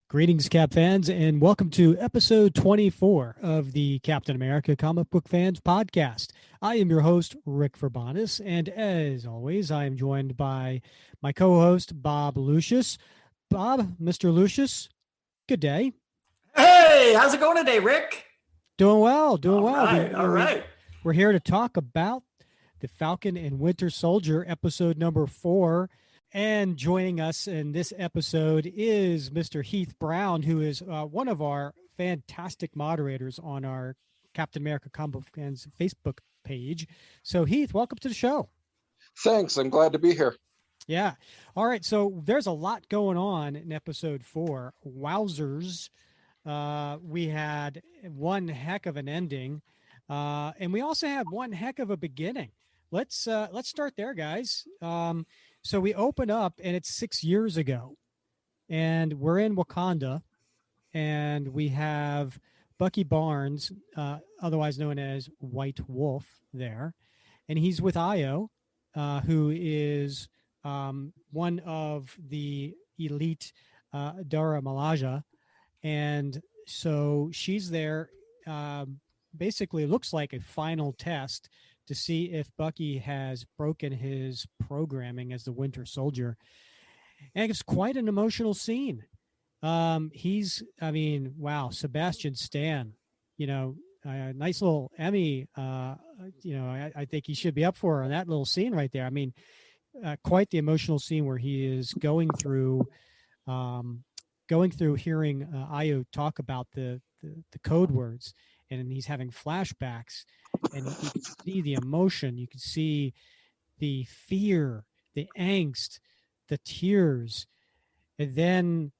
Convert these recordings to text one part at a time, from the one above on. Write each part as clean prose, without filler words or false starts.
Greetings, Cap fans, and welcome to episode 24 of the Captain America Comic Book Fans Podcast. I am your host, Rick Verbonis, and as always, I am joined by my co-host, Bob Lucius. Bob, Mr. Lucius, good day. Hey, how's it going today, Rick? Doing well. All right. We're here to talk about the Falcon and Winter Soldier, episode number 4. And joining us in this episode is Mr. Heath Brown, who is one of our fantastic moderators on our Captain America Comic Book Fans Facebook page. So, Heath, welcome to the show. Thanks. I'm glad to be here. Yeah. All right. So there's a lot going on in episode 4. WOWZERS. We had one heck of an ending, and we also had one heck of a beginning. Let's start there, guys. So we open up and it's 6 years ago and we're in Wakanda and we have Bucky Barnes, otherwise known as White Wolf there. And he's with Io, who is one of the elite Dora Milaje. And so she's there, basically looks like a final test to see if Bucky has broken his programming as the Winter Soldier. And it's quite an emotional scene. Wow, Sebastian Stan, nice little Emmy, I think he should be up for on that little scene right there. I mean, quite the emotional scene where he is going through hearing Io talk about the code words, and he's having flashbacks, and you can see the emotion, you can see the fear, the angst, the tears, and then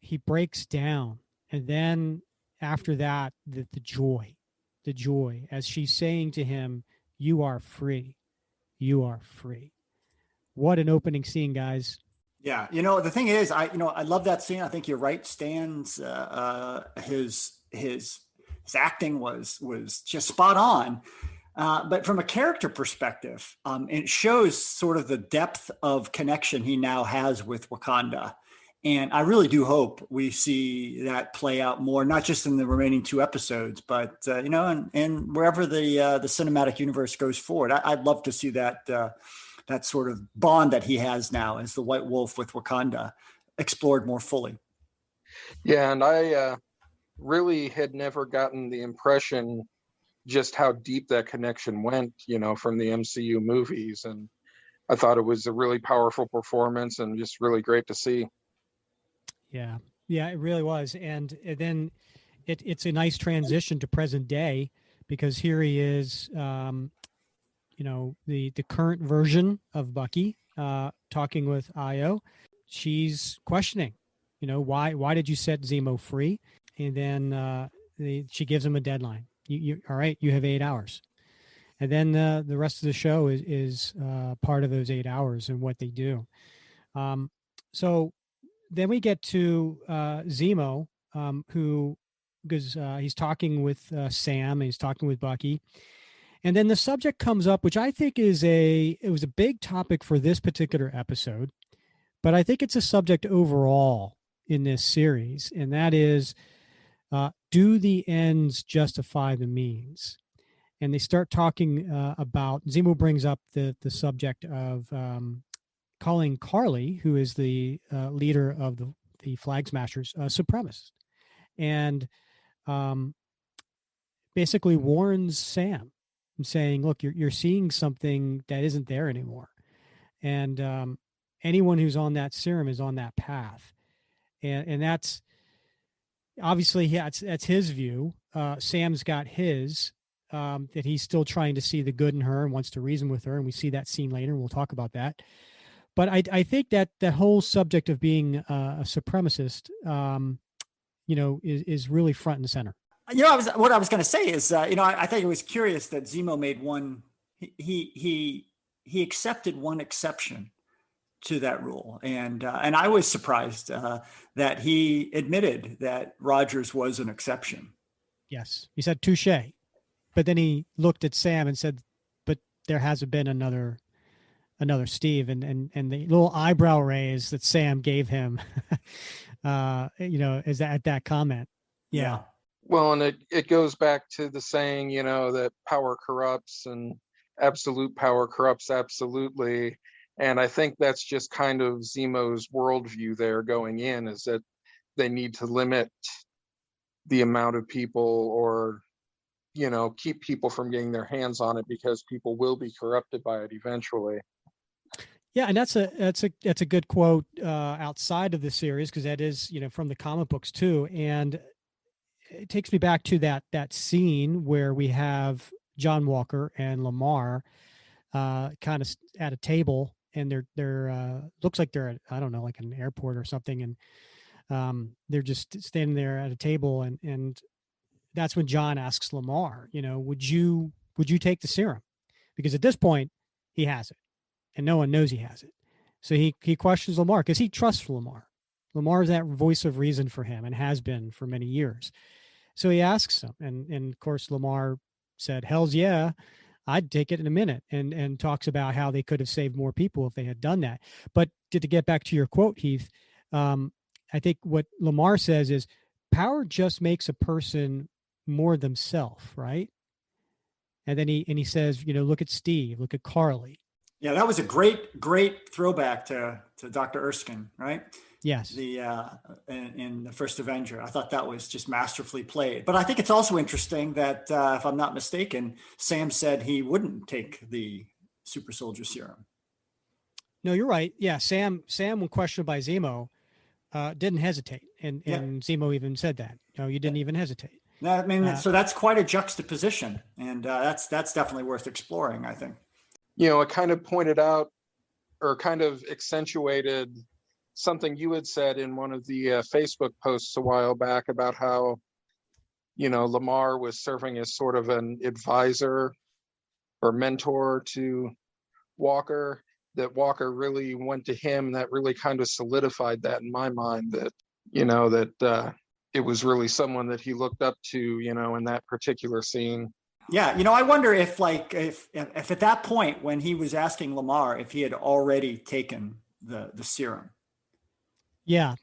he breaks down, and then after that, the joy as she's saying to him, "You are free, you are free." What an opening scene, guys. Yeah, the thing is, I love that scene. I think you're right. Stan's his acting was just spot on. But from a character perspective, it shows sort of the depth of connection he now has with Wakanda. And I really do hope we see that play out more, not just in the remaining 2 episodes, but, and wherever the cinematic universe goes forward. I'd love to see that sort of bond that he has now as the White Wolf with Wakanda explored more fully. Yeah, and I really had never gotten the impression just how deep that connection went, from the MCU movies. And I thought it was a really powerful performance and just really great to see. Yeah, it really was. And then it's a nice transition to present day, because here he is, the current version of Bucky talking with Io. She's questioning, why did you set Zemo free? And then she gives him a deadline. You all right, you have 8 hours. And then the rest of the show is part of those 8 hours and what they do. So then we get to Zemo, because he's talking with Sam, and he's talking with Bucky. And then the subject comes up, which I think it was a big topic for this particular episode, but I think it's a subject overall in this series, and that is, do the ends justify the means? And they start talking about, Zemo brings up the subject of calling Carly, who is the leader of the Flag Smashers, supremacist, and basically warns Sam, saying, look, you're seeing something that isn't there anymore. And anyone who's on that serum is on that path. And that's obviously, that's his view. Sam's got his, that he's still trying to see the good in her and wants to reason with her. And we see that scene later, and we'll talk about that. But I think that whole subject of being a supremacist, is really front and center. What I was going to say is, I think it was curious that Zemo made one. He accepted one exception to that rule, and I was surprised that he admitted that Rogers was an exception. Yes, he said touche, but then he looked at Sam and said, "But there hasn't been another Steve, and the little eyebrow raise that Sam gave him, is at that comment. Yeah. Well, and it goes back to the saying, that power corrupts and absolute power corrupts absolutely. And I think that's just kind of Zemo's worldview there going in, is that they need to limit the amount of people, or, keep people from getting their hands on it, because people will be corrupted by it eventually. Yeah, and that's a good quote outside of the series, because that is from the comic books too, and it takes me back to that scene where we have John Walker and Lamar kind of at a table, and they're looks like they're at, I don't know, like an airport or something, and they're just standing there at a table, and that's when John asks Lamar, would you take the serum? Because at this point he has it, and no one knows he has it. So he questions Lamar because he trusts Lamar. Lamar is that voice of reason for him and has been for many years. So he asks him, and of course Lamar said, "Hell's yeah, I'd take it in a minute," and talks about how they could have saved more people if they had done that. But to get back to your quote, Heath, I think what Lamar says is, power just makes a person more themselves, right? And then he says, look at Steve, look at Carly. Yeah, that was a great throwback to Dr. Erskine, right? Yes. The in the first Avenger. I thought that was just masterfully played. But I think it's also interesting that, if I'm not mistaken, Sam said he wouldn't take the super soldier serum. No, you're right. Yeah, Sam, when questioned by Zemo, didn't hesitate, and Zemo even said that. No, you didn't even hesitate. No, I mean, so that's quite a juxtaposition, and that's definitely worth exploring, I think. It kind of pointed out, or kind of accentuated, something you had said in one of the Facebook posts a while back about how, Lamar was serving as sort of an advisor or mentor to Walker, that Walker really went to him. That really kind of solidified that in my mind, that, that it was really someone that he looked up to, in that particular scene. Yeah. I wonder if at that point when he was asking Lamar if he had already taken the serum. Yeah.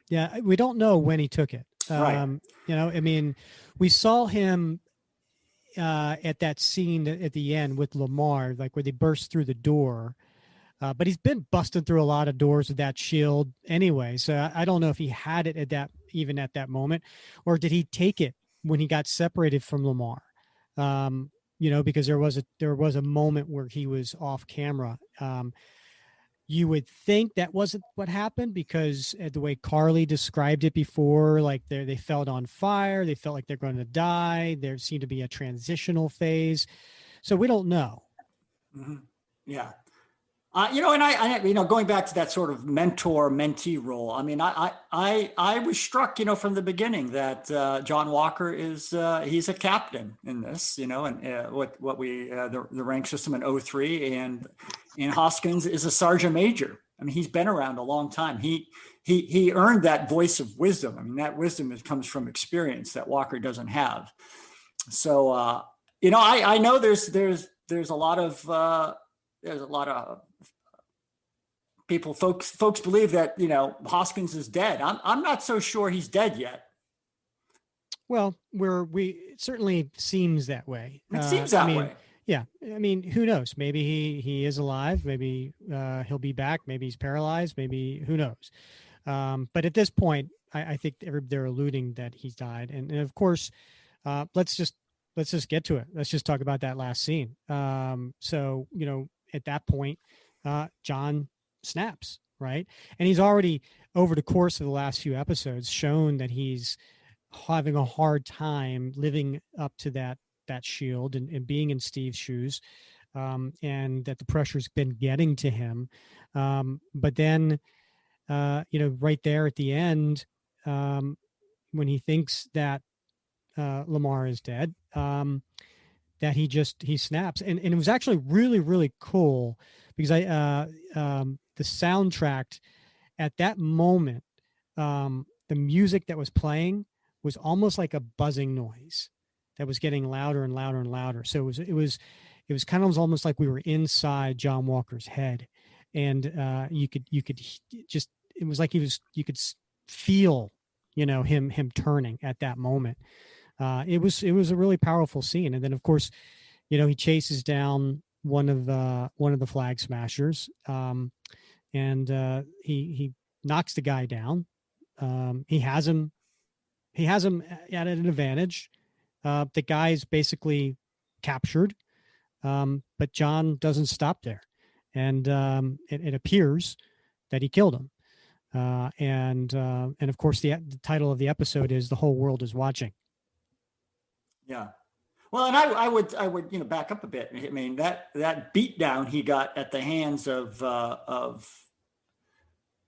We don't know when he took it. Right. We saw him at that scene at the end with Lamar, like where they burst through the door. But he's been busting through a lot of doors with that shield anyway. So I don't know if he had it at that moment, or did he take it when he got separated from Lamar? Because there was a moment where he was off camera. You would think that wasn't what happened, because the way Carly described it before, like they felt on fire, they felt like they're going to die. There seemed to be a transitional phase, so we don't know. Mm-hmm. Yeah. And I going back to that sort of mentor-mentee role. I mean, I was struck, from the beginning that John Walker is he's a captain in this, and what we the rank system in 03, and Hoskins is a sergeant major. I mean, he's been around a long time. He earned that voice of wisdom. I mean, that wisdom comes from experience that Walker doesn't have. So I know there's a lot of folks believe that Hoskins is dead. I'm not so sure he's dead yet. Well, it certainly seems that way. It seems that way. Yeah, I mean, who knows? Maybe he is alive. Maybe he'll be back. Maybe he's paralyzed. Maybe, who knows? But at this point, I think they're alluding that he's died. And of course, let's just get to it. Let's just talk about that last scene. So at that point, John snaps, right? And he's already, over the course of the last few episodes, shown that he's having a hard time living up to that shield and being in Steve's shoes, and that the pressure's been getting to him. But then, right there at the end, when he thinks that Lamar is dead, that he snaps. And it was actually really, really cool, because the soundtrack at that moment, the music that was playing was almost like a buzzing noise that was getting louder and louder and louder. So it it was kind of almost like we were inside John Walker's head, and you could just, it was like you could feel, him turning at that moment. It was a really powerful scene. And then of course, he chases down one of the Flag Smashers, and he knocks the guy down. He has him at an advantage. The guy's basically captured, but John doesn't stop there, and it appears that he killed him. And of course, the title of the episode is "The Whole World Is Watching." Yeah. Well, and I would back up a bit. I mean, that beatdown he got at the hands of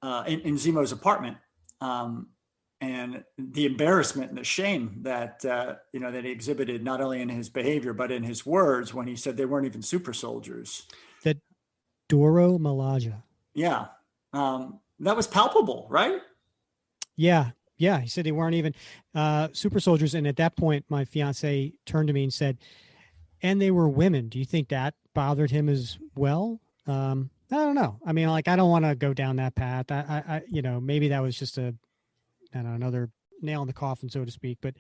in Zemo's apartment, and the embarrassment and the shame that that he exhibited, not only in his behavior but in his words, when he said they weren't even super soldiers. That Doro Malaja. Yeah, that was palpable, right? Yeah. He said they weren't even super soldiers. And at that point, my fiance turned to me and said, "And they were women. Do you think that bothered him as well?" I don't know. I mean, like, I don't want to go down that path. I maybe that was just another nail in the coffin, so to speak. But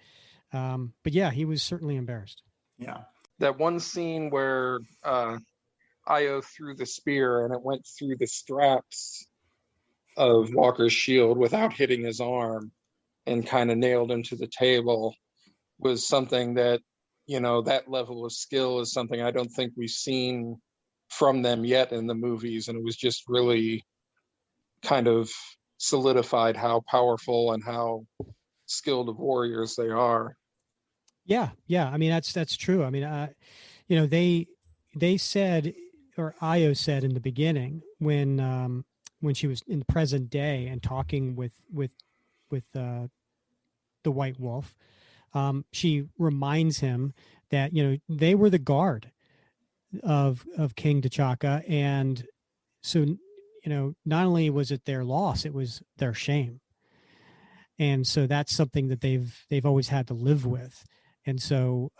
yeah, he was certainly embarrassed. Yeah. That one scene where Io threw the spear and it went through the straps of Walker's shield without hitting his arm and kind of nailed him to the table was something that, that level of skill is something I don't think we've seen from them yet in the movies. And it was just really kind of solidified how powerful and how skilled of warriors they are. Yeah. I mean, that's true. I mean, they said, or Io said in the beginning, when she was in the present day and talking with the White Wolf, she reminds him that they were the guard of King T'Chaka, and so not only was it their loss, it was their shame, and so that's something that they've always had to live with. And so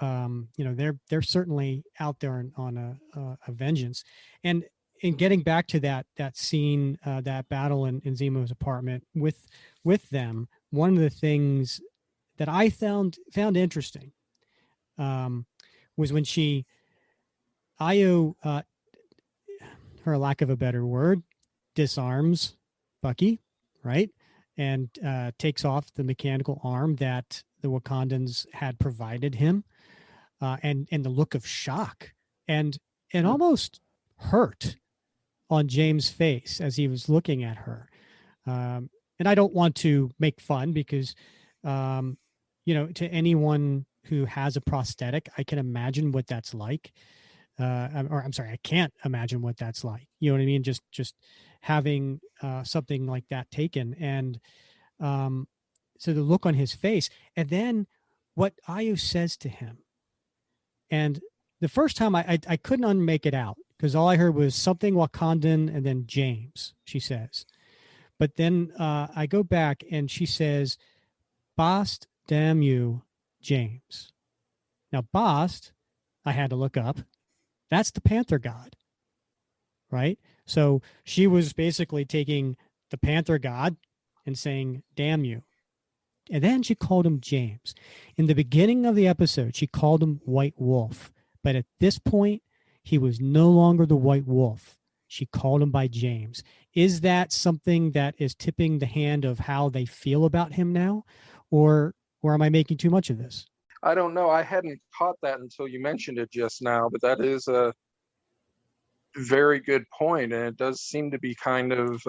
they're certainly out there on a vengeance. And in getting back to that scene, that battle in Zemo's apartment with them, one of the things that I found interesting was when Io, for lack of a better word, disarms Bucky, right, and takes off the mechanical arm that the Wakandans had provided him, and the look of shock and almost hurt on James' face as he was looking at her. And I don't want to make fun because, to anyone who has a prosthetic, I can imagine what that's like. I can't imagine what that's like. You know what I mean? Just having something like that taken. And so the look on his face, and then what Io says to him. And the first time I couldn't make it out, because all I heard was something Wakandan and then James, she says. But then I go back and she says, "Bast, damn you, James." Now, Bast, I had to look up. That's the Panther God, right? So she was basically taking the Panther God and saying, "Damn you." And then she called him James. In the beginning of the episode, she called him White Wolf. But at this point, he was no longer the White Wolf. She called him by James. Is that something that is tipping the hand of how they feel about him now? Or am I making too much of this? I don't know. I hadn't caught that until you mentioned it just now, but that is a very good point. And it does seem to be kind of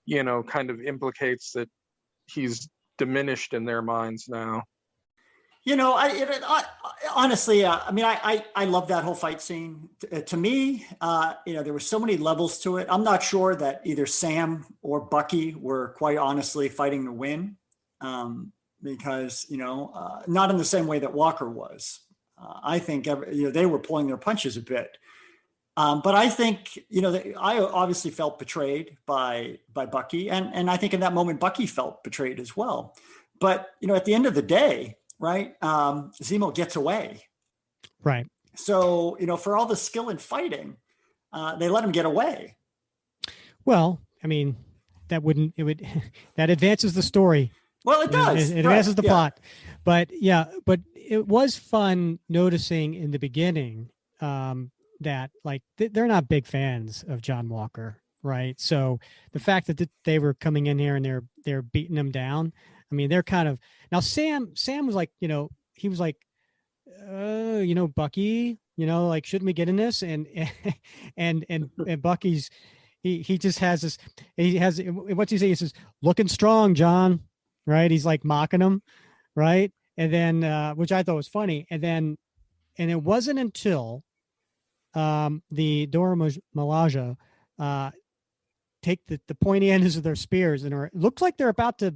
implicates that he's diminished in their minds now. Honestly, I love that whole fight scene. To me, there were so many levels to it. I'm not sure that either Sam or Bucky were quite honestly fighting to win, because, not in the same way that Walker was. I think, they were pulling their punches a bit. But I think, I obviously felt betrayed by Bucky. And I think in that moment, Bucky felt betrayed as well. But, at the end of the day, right, Zemo gets away. Right. So, for all the skill in fighting, they let him get away. Well, I mean, that advances the story. Well, it does. It Right. advances the Yeah. plot. But it was fun noticing in the beginning that like they're not big fans of John Walker, right? So the fact that they were coming in here and they're beating him down. I mean, they're kind of now. Sam was like, he was like, Bucky, like, shouldn't we get in this? And Bucky's he just has this. He has what's he say? He says, "Looking strong, John." Right? He's like mocking him, right? And then, which I thought was funny. And it wasn't until the Dora Milaje take the pointy ends of their spears and it looks like they're about to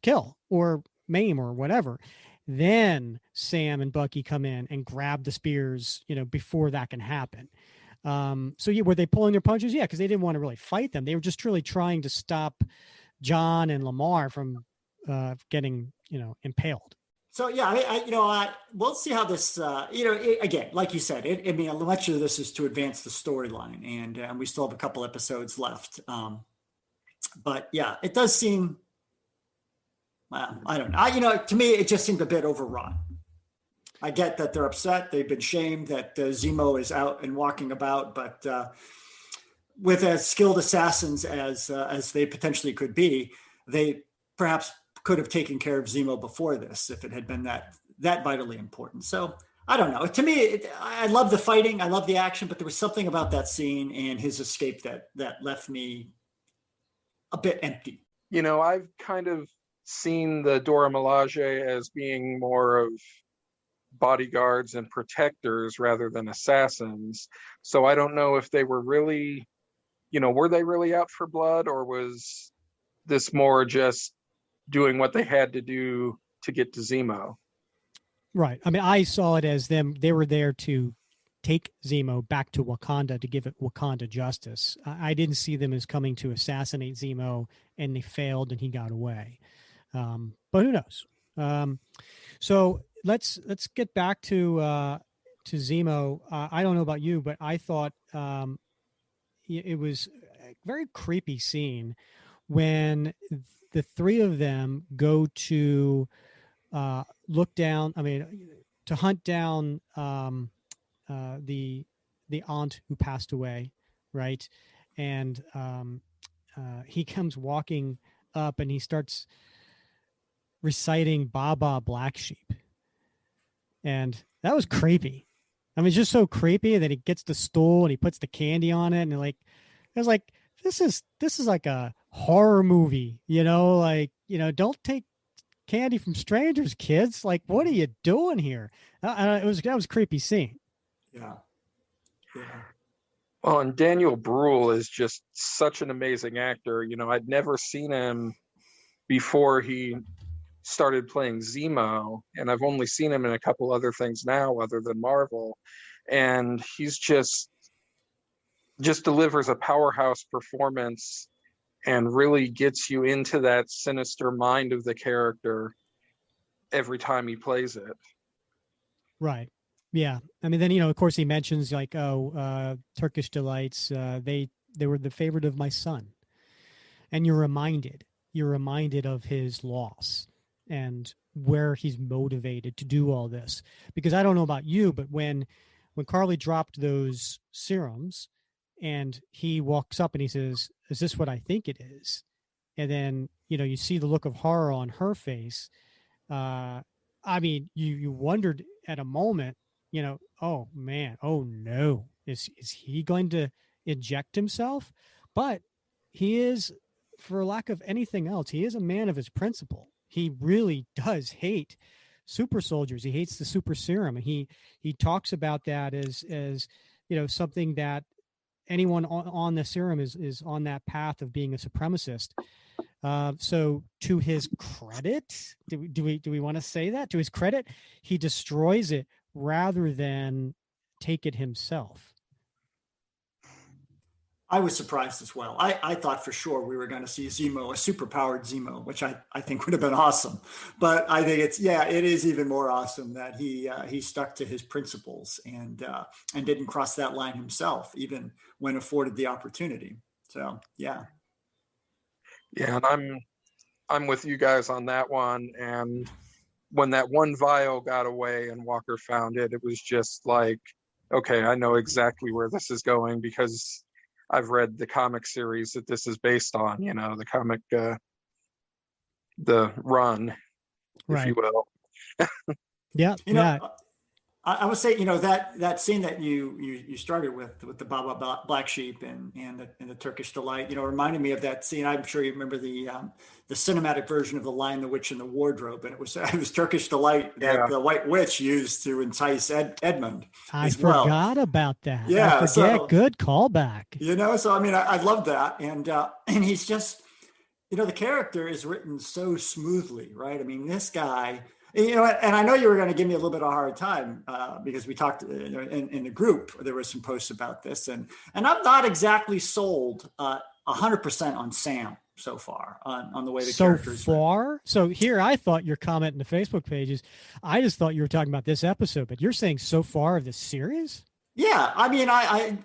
kill or maim or whatever. Then Sam and Bucky come in and grab the spears, before that can happen. So yeah, were they pulling their punches? Yeah, because they didn't want to really fight them. They were just really trying to stop John and Lamar from getting, impaled. So yeah, we'll see how this. Again, like you said, much of this is to advance the storyline, and we still have a couple episodes left. But yeah, it does seem. I don't know. To me, it just seemed a bit overwrought. I get that they're upset; they've been shamed that Zemo is out and walking about, but with as skilled assassins as they potentially could be, they perhaps could have taken care of Zemo before this if it had been that vitally important. So I don't know. To me, I love the fighting, I love the action, but there was something about that scene and his escape that left me a bit empty. I've kind of seen the Dora Milaje as being more of bodyguards and protectors rather than assassins. So I don't know if they were really, were they really out for blood, or was this more just doing what they had to do to get to Zemo? Right. I mean, I saw it as them. They were there to take Zemo back to Wakanda to give it Wakanda justice. I didn't see them as coming to assassinate Zemo, and they failed and he got away. But who knows? So let's get back to Zemo. I don't know about you, but I thought it was a very creepy scene when the three of them go to look down. I mean, to hunt down the aunt who passed away, right? And he comes walking up and he starts reciting "Baba Black Sheep," and that was creepy. I mean, it's just so creepy that he gets the stool and he puts the candy on it, and it was like this is like a horror movie, don't take candy from strangers, kids. Like, what are you doing here? That was a creepy scene. Yeah. Well, and Daniel Bruhl is just such an amazing actor. I'd never seen him before he started playing Zemo, and I've only seen him in a couple other things now other than Marvel, and he's just delivers a powerhouse performance and really gets you into that sinister mind of the character every time he plays it. Right. Yeah. I mean, then, of course he mentions like, Turkish delights. They were the favorite of my son. And you're reminded of his loss and where he's motivated to do all this. Because I don't know about you, but when Carly dropped those serums and he walks up and he says, "Is this what I think it is?" And then, you see the look of horror on her face. I mean, you wondered at a moment, oh man, oh no, is he going to inject himself? But he is, for lack of anything else, he is a man of his principle. He really does hate super soldiers. He hates the super serum, and he talks about that as something that anyone on the serum is on that path of being a supremacist. So to his credit, do we want to say that? To his credit, he destroys it rather than take it himself. I was surprised as well. I thought for sure we were going to see Zemo, a superpowered Zemo, which I think would have been awesome. But I think it is even more awesome that he stuck to his principles and didn't cross that line himself, even when afforded the opportunity. So yeah. Yeah, and I'm with you guys on that one. And when that one vial got away and Walker found it, it was just like, okay, I know exactly where this is going because I've read the comic series that this is based on, the comic, the run, if you will. Yeah. I would say, that scene that you started with the Baba Black Sheep and the Turkish Delight, reminded me of that scene. I'm sure you remember the cinematic version of The Lion, the Witch, and the Wardrobe, and it was Turkish Delight that the White Witch used to entice Edmund. I forgot about that. Yeah, so good callback. So I mean, I love that, and he's just, the character is written so smoothly, right? I mean, this guy. And I know you were going to give me a little bit of a hard time because we talked in the group. There were some posts about this, and I'm not exactly sold 100% on Sam so far on the way the character is written. So here, I thought your comment in the Facebook pages, I just thought you were talking about this episode, but you're saying so far of this series? Yeah, I mean, I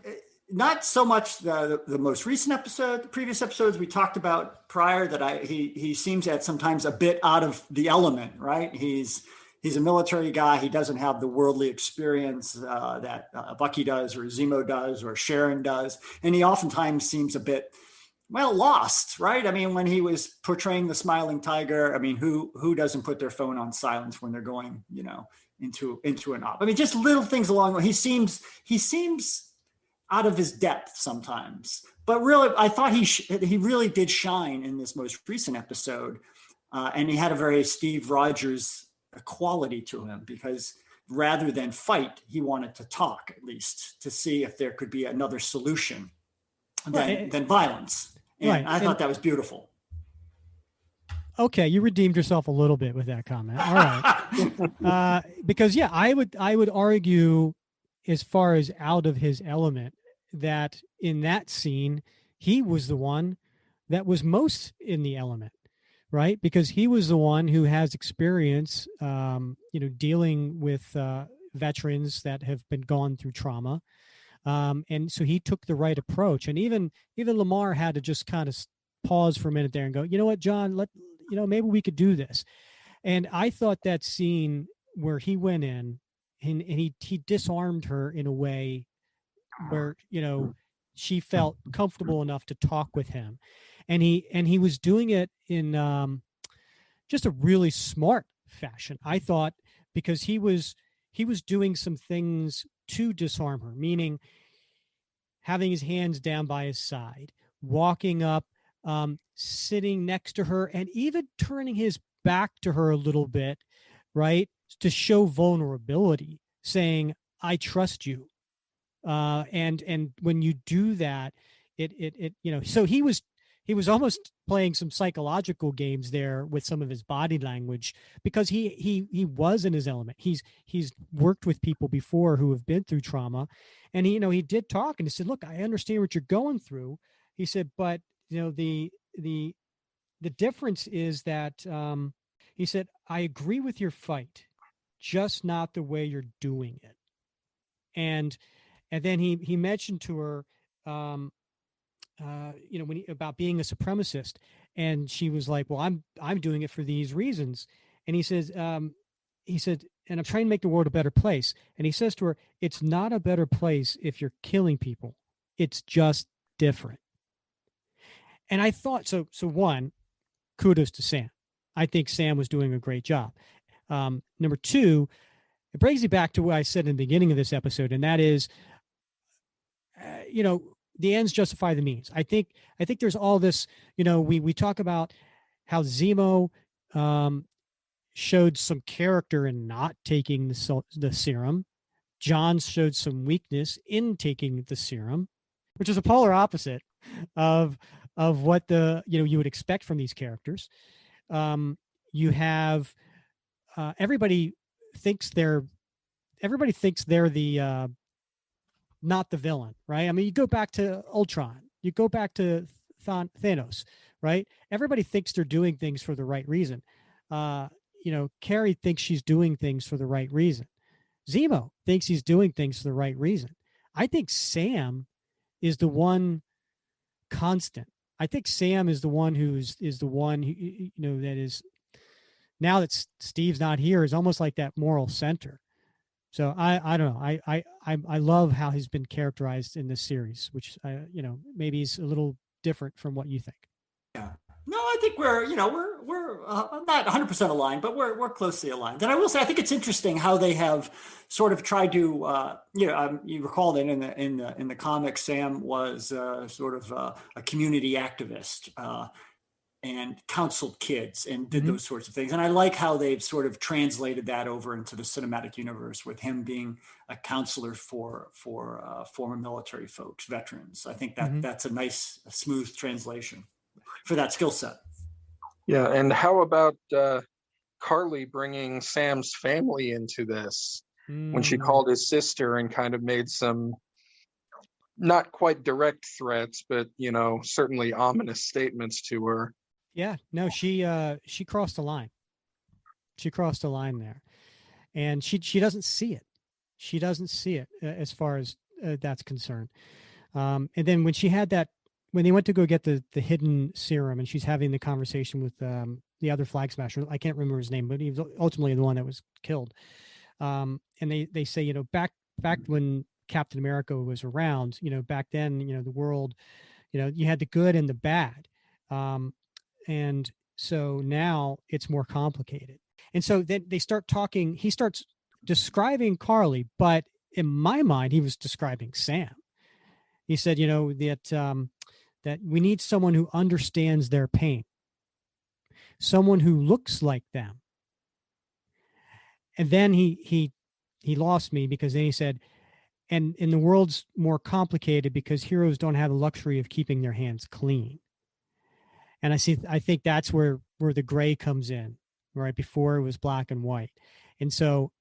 not so much the most recent episode. The previous episodes we talked about prior, that he seems at sometimes a bit out of the element, right? He's a military guy. He doesn't have the worldly experience that Bucky does, or Zemo does, or Sharon does, and he oftentimes seems a bit lost, right? I mean, when he was portraying the smiling tiger, I mean, who doesn't put their phone on silence when they're going, into an op? I mean, just little things along the way. He seems out of his depth sometimes, but really, I thought he really did shine in this most recent episode, and he had a very Steve Rogers quality to him, because rather than fight, he wanted to talk, at least to see if there could be another solution than violence. And I thought that was beautiful. Okay, you redeemed yourself a little bit with that comment. All right, because I would argue, as far as out of his element, that in that scene, he was the one that was most in the element, right? Because he was the one who has experience, dealing with veterans that have been gone through trauma. And so he took the right approach. And even Lamar had to just kind of pause for a minute there and go, you know what, John, maybe we could do this. And I thought that scene where he went in and he disarmed her in a way where she felt comfortable enough to talk with him, and he was doing it in just a really smart fashion, I thought, because he was doing some things to disarm her, meaning having his hands down by his side, walking up, sitting next to her, and even turning his back to her a little bit, right, to show vulnerability, saying, I trust you. And when you do that, it so he was almost playing some psychological games there with some of his body language, because he was in his element. He's worked with people before who have been through trauma, and he did talk, and he said, look, I understand what you're going through. He said, but the difference is that he said, I agree with your fight, just not the way you're doing it. And then he mentioned to her, about being a supremacist, and she was like, well, I'm doing it for these reasons. And he said, and I'm trying to make the world a better place. And he says to her, it's not a better place if you're killing people. It's just different. And I thought, so one, kudos to Sam. I think Sam was doing a great job. Number two, it brings me back to what I said in the beginning of this episode, and that is, the ends justify the means. I think there's all this, we talk about how Zemo showed some character in not taking the serum. John showed some weakness in taking the serum, which is a polar opposite of what you would expect from these characters. You have everybody thinks they're the not the villain, right? I mean, you go back to Ultron, You go back to Thanos, right? Everybody thinks they're doing things for the right reason. Carrie thinks she's doing things for the right reason. Zemo thinks he's doing things for the right reason. I think Sam is the one constant. I think Sam is the one who that is, now that Steve's not here, is almost like that moral center. So I don't know. I love how he's been characterized in this series, which maybe is a little different from what you think. Yeah. No, I think we're not 100% aligned, but we're closely aligned. And I will say, I think it's interesting how they have sort of tried to, you recall that in the comics, Sam was sort of a community activist and counseled kids and did those sorts of things. And I like how they've sort of translated that over into the cinematic universe, with him being a counselor for former military folks, veterans. I think that's a nice, smooth translation for that skill set. Yeah, and how about Carly bringing Sam's family into this when she called his sister and kind of made some not quite direct threats, but certainly ominous statements to her. Yeah, no, she crossed the line. She crossed the line there, and she doesn't see it. She doesn't see it as far as that's concerned. And then when she had that, when they went to go get the hidden serum, and she's having the conversation with the other flag smasher, I can't remember his name, but he was ultimately the one that was killed. And they say, back when Captain America was around, back then, the world, you had the good and the bad. And so now it's more complicated. And so then they start talking, he starts describing Carly, but in my mind, he was describing Sam. He said, that we need someone who understands their pain, someone who looks like them. And then he lost me, because then he said, and the world's more complicated because heroes don't have the luxury of keeping their hands clean. And I think that's where the gray comes in, right? Before it was black and white. And so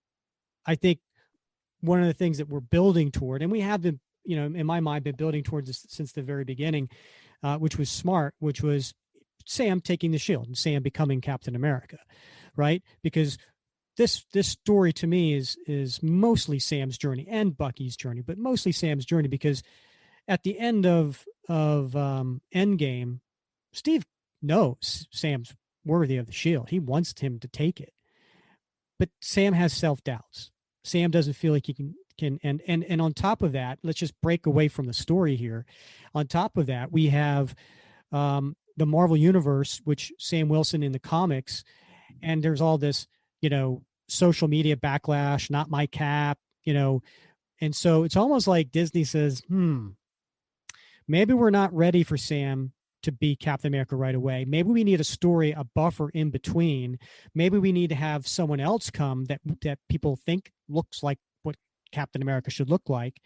I think one of the things that we're building toward, and we have been, in my mind, been building towards this since the very beginning, which was smart, which was Sam taking the shield and Sam becoming Captain America, right? Because this story to me is mostly Sam's journey and Bucky's journey, but mostly Sam's journey, because at the end of Endgame, Steve knows Sam's worthy of the shield. He wants him to take it. But Sam has self-doubts. Sam doesn't feel like he can and on top of that, let's just break away from the story here. On top of that, we have the Marvel Universe, which Sam Wilson in the comics, and there's all this, social media backlash, not my Cap, and so it's almost like Disney says, maybe we're not ready for Sam to be Captain America right away. Maybe we need a story, a buffer in between. Maybe we need to have someone else come that people think looks like what Captain America should look like.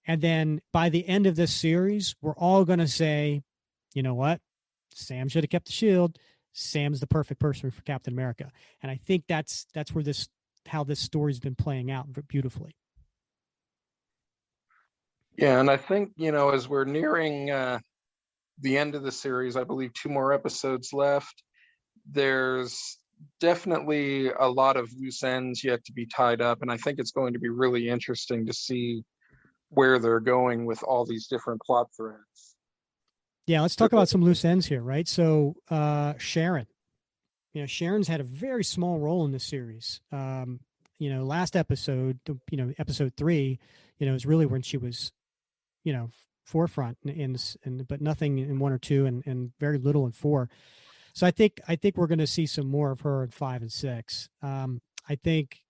And then by the end of this series, we're all going to say, you know what? Sam should have kept the shield. Sam's the perfect person for Captain America. And I think that's where how this story's been playing out beautifully. Yeah, and I think, as we're nearing the end of the series, I believe 2 more episodes left, there's definitely a lot of loose ends yet to be tied up, and I think it's going to be really interesting to see where they're going with all these different plot threads. Yeah, let's talk about some loose ends here, right? So Sharon, Sharon's had a very small role in this series. Last episode, episode 3, is really when she was, forefront but nothing in 1 or 2 and very little in 4. So I think we're going to see some more of her in 5 and 6. I think,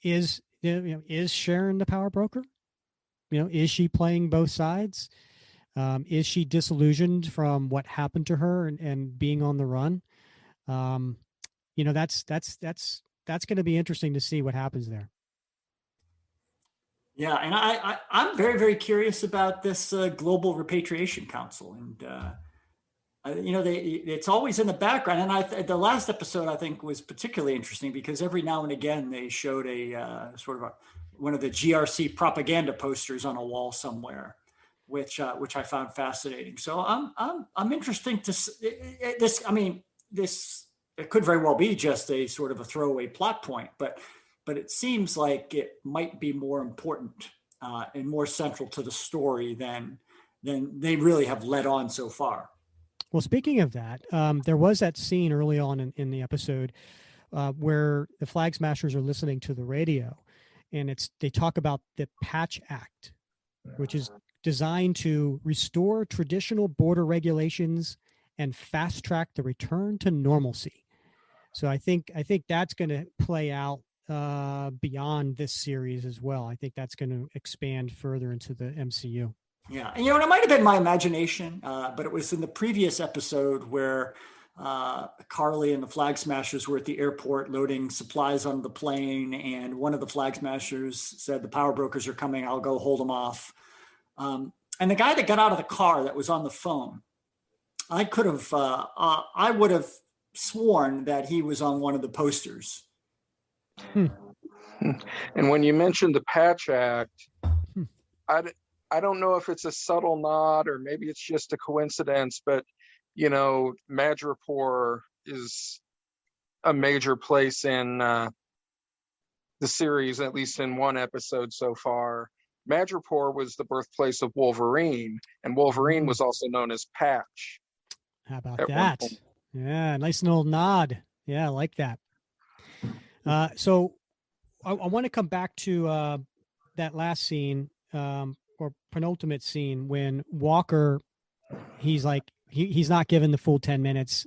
is Sharon the power broker? Is she playing both sides? Is she disillusioned from what happened to her and being on the run? That's going to be interesting to see what happens there. Yeah, and I'm very, very curious about this Global Repatriation Council, and it's always in the background. And the last episode I think was particularly interesting because every now and again they showed a sort of one of the GRC propaganda posters on a wall somewhere, which I found fascinating. So I'm interesting to this. I mean, this, it could very well be just a sort of a throwaway plot point, but it seems like it might be more important and more central to the story than they really have led on so far. Well, speaking of that, there was that scene early on in the episode where the Flag Smashers are listening to the radio, and they talk about the Patch Act, which is designed to restore traditional border regulations and fast track the return to normalcy. So I think that's going to play out beyond this series as well. I think that's going to expand further into the MCU. Yeah, and it might have been my imagination, but it was in the previous episode where Carly and the Flag Smashers were at the airport loading supplies on the plane, and one of the Flag Smashers said, "The power brokers are coming. I'll go hold them off." And the guy that got out of the car that was on the phone, I would have sworn that he was on one of the posters. And when you mentioned the Patch Act, I don't know if it's a subtle nod or maybe it's just a coincidence, but Madripoor is a major place in the series, at least in one episode so far. Madripoor was the birthplace of Wolverine, and Wolverine was also known as Patch. How about that? Yeah, nice little nod. Yeah, I like that. So I want to come back to that last scene, or penultimate scene, when Walker, he's like, he's not given the full 10 minutes,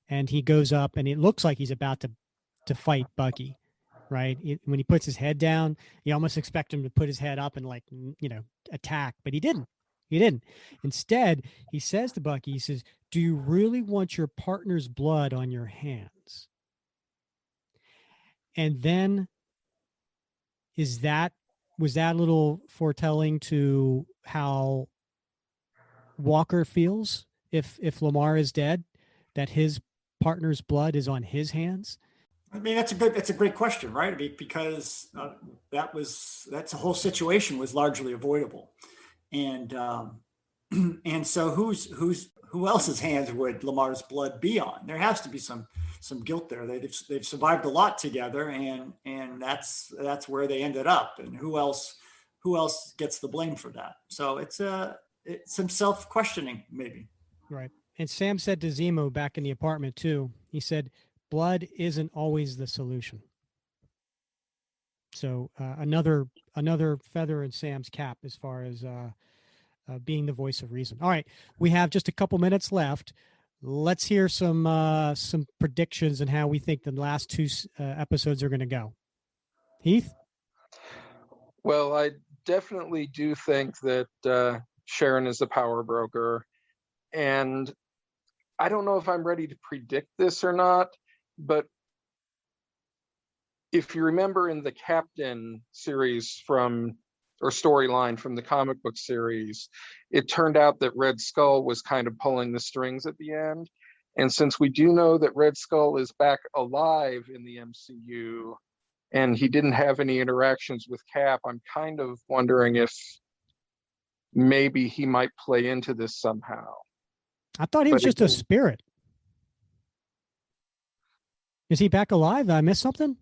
and he goes up and it looks like he's about to fight Bucky, right? When he puts his head down, you almost expect him to put his head up and attack, but he didn't. Instead, he says to Bucky, he says, "Do you really want your partner's blood on your hands?" And then was that a little foretelling to how Walker feels if Lamar is dead, that his partner's blood is on his hands? I mean, that's a great question, right? Because that whole situation was largely avoidable, and so who else's hands would Lamar's blood be on? There has to be some guilt there. They've survived a lot together, and that's where they ended up. And who else gets the blame for that? So it's some self-questioning, maybe. Right. And Sam said to Zemo back in the apartment too, he said, "Blood isn't always the solution." So another feather in Sam's cap as far as being the voice of reason. All right, we have just a couple minutes left. Let's hear some predictions and how we think the last two episodes are going to go. Heath? Well, I definitely do think that Sharon is a power broker, and I don't know if I'm ready to predict this or not, but if you remember in the Captain series storyline from the comic book series, it turned out that Red Skull was kind of pulling the strings at the end. And since we do know that Red Skull is back alive in the MCU and he didn't have any interactions with Cap, I'm kind of wondering if maybe he might play into this somehow. I thought he was just a spirit. Is he back alive? Did I miss something?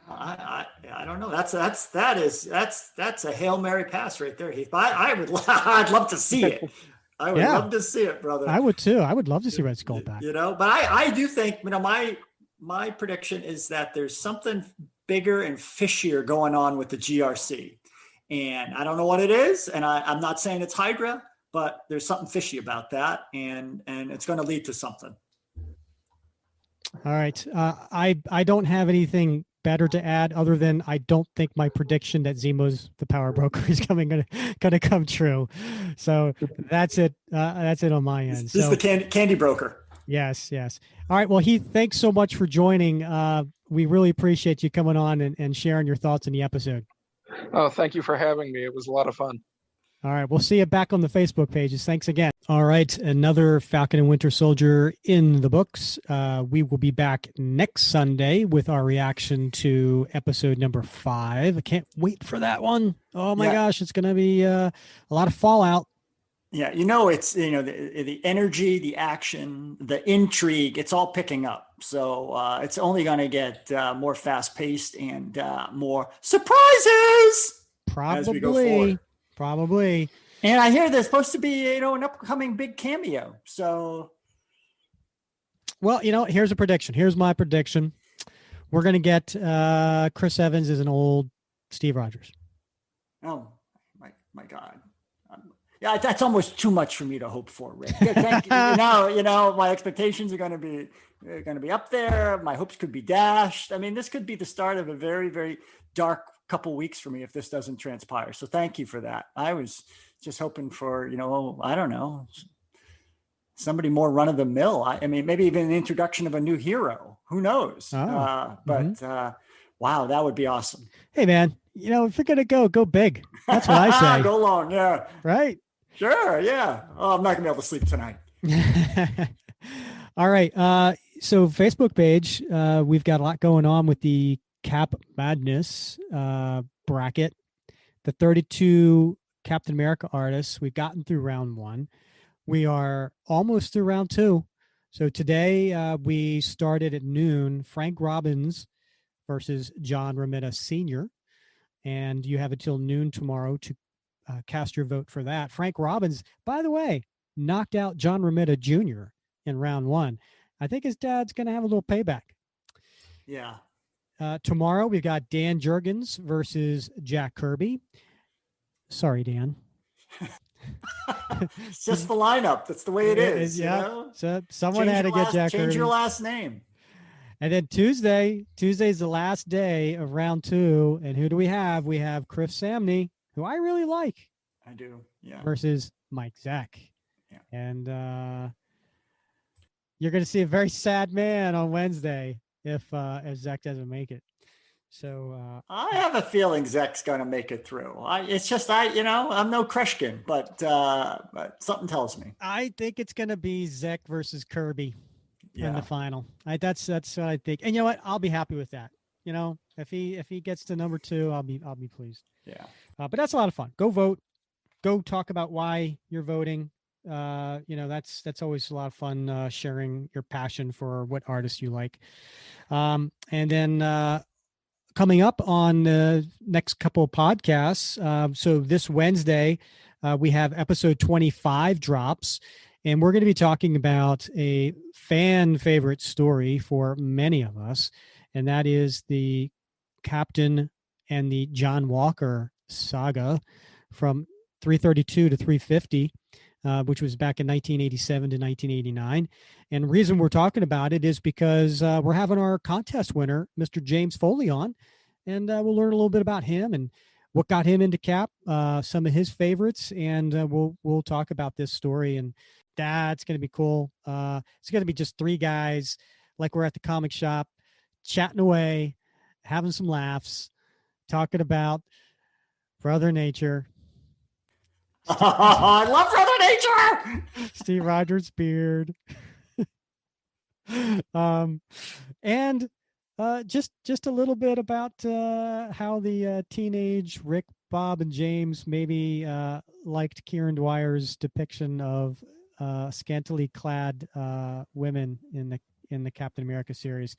I don't know. That's a Hail Mary pass right there, Heath. I'd love to see it. I would love to see it, brother. I would too. I would love to see Red Skull back. But I do think, my prediction is that there's something bigger and fishier going on with the GRC. And I don't know what it is. And I'm not saying it's Hydra, but there's something fishy about that. And it's going to lead to something. All right. I don't have anything better to add other than I don't think my prediction that Zemo's the power broker is gonna come true. So that's it. That's it on my end. This is the candy broker. Yes. All right. Well, Heath, thanks so much for joining. We really appreciate you coming on and sharing your thoughts in the episode. Oh, thank you for having me. It was a lot of fun. All right. We'll see you back on the Facebook pages. Thanks again. All right, another Falcon and Winter Soldier in the books. We will be back next Sunday with our reaction to episode number 5. I can't wait for that one. Oh my gosh, it's going to be a lot of fallout. Yeah, it's the energy, the action, the intrigue. It's all picking up. So it's only going to get more fast paced and more surprises as we go forward. Probably. And I hear there's supposed to be, an upcoming big cameo. So, well, here's a prediction. Here's my prediction. We're going to get Chris Evans as an old Steve Rogers. Oh my God. Yeah, that's almost too much for me to hope for, Rick. Thank you. My expectations are going to be up there. My hopes could be dashed. I mean, this could be the start of a very, very dark couple weeks for me if this doesn't transpire. So thank you for that. I was just hoping for, I don't know, somebody more run of the mill. I mean, maybe even an introduction of a new hero. Who knows? Wow, that would be awesome. Hey, man, if you're going to go big. That's what I say. Go long. Yeah. Right. Sure. Yeah. Oh, I'm not gonna be able to sleep tonight. All right. So Facebook page, we've got a lot going on with the Cap Madness bracket. The 32 Captain America artists. We've gotten through round 1. We are almost through round 2. So today we started at noon. Frank Robbins versus John Romita Sr. And you have until noon tomorrow to cast your vote for that. Frank Robbins, by the way, knocked out John Romita Jr. in round 1. I think his dad's going to have a little payback. Yeah. Tomorrow we've got Dan Jurgens versus Jack Kirby. Sorry, Dan. It's just the lineup. That's the way it is. Yeah. So someone had to get Jack Kirby. Change your last name. And then Tuesday's the last day of round 2. And who do we have? We have Chris Samney, who I really like. I do. Yeah. Versus Mike Zack. Yeah. And you're going to see a very sad man on Wednesday if Zack doesn't make it. So I have a feeling Zack's going to make it through. I'm no Kreshkin, but something tells me. I think it's going to be Zack versus Kirby in the final. That's what I think. And you know what? I'll be happy with that. If he gets to number 2, I'll be pleased. Yeah. But that's a lot of fun. Go vote. Go talk about why you're voting. That's always a lot of fun, sharing your passion for what artist you like. And then coming up on the next couple of podcasts. So this Wednesday, we have episode 25 drops, and we're going to be talking about a fan favorite story for many of us. And that is the Captain and the John Walker saga from 332 to 350. Which was back in 1987 to 1989. And the reason we're talking about it is because we're having our contest winner, Mr. James Foley, on, and we'll learn a little bit about him and what got him into Cap, some of his favorites, and we'll talk about this story, and that's going to be cool. It's going to be just 3 guys like we're at the comic shop, chatting away, having some laughs, talking about Brother Nature. I love Brother Nature. Steve Rogers' beard. And just a little bit about how the teenage Rick, Bob, and James maybe liked Kieran Dwyer's depiction of scantily clad women in the Captain America series.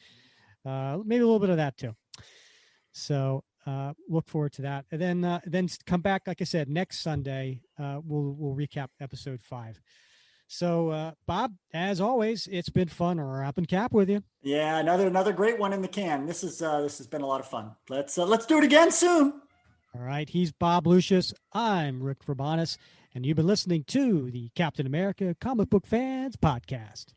Maybe a little bit of that too. So look forward to that, and then come back, like I said, next Sunday. We'll recap episode 5. So Bob, as always, it's been fun wrapping Cap with you. Yeah, another great one in the can. This has been a lot of fun. Let's do it again soon. All right, he's Bob Lucius. I'm Rick Verbanis, and you've been listening to the Captain America Comic Book Fans Podcast.